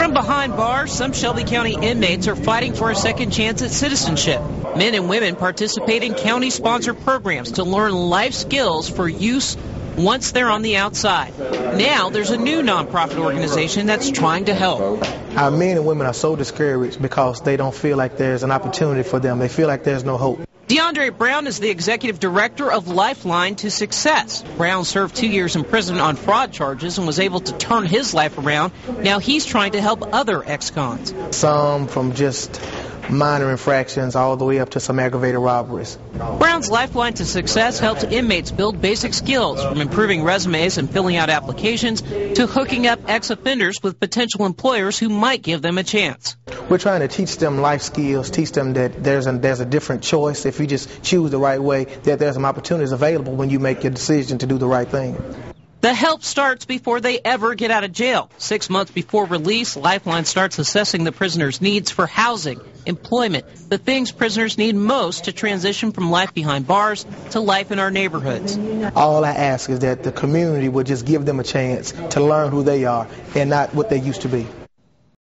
From behind bars, some Shelby County inmates are fighting for a second chance at citizenship. Men and women participate in county-sponsored programs to learn life skills for use once they're on the outside. Now there's a new nonprofit organization that's trying to help. Our men and women are so discouraged because they don't feel like there's an opportunity for them. They feel like there's no hope. DeAndre Brown is the executive director of Lifeline to Success. Brown served 2 years in prison on fraud charges and was able to turn his life around. Now he's trying to help other ex-cons. Some from just minor infractions all the way up to some aggravated robberies. Brown's Lifeline to Success helps inmates build basic skills, from improving resumes and filling out applications to hooking up ex-offenders with potential employers who might give them a chance. We're trying to teach them life skills, teach them that there's a different choice. If you just choose the right way, that there's some opportunities available when you make your decision to do the right thing. The help starts before they ever get out of jail. 6 months before release, Lifeline starts assessing the prisoner's needs for housing, employment, the things prisoners need most to transition from life behind bars to life in our neighborhoods. All I ask is that the community would just give them a chance to learn who they are and not what they used to be.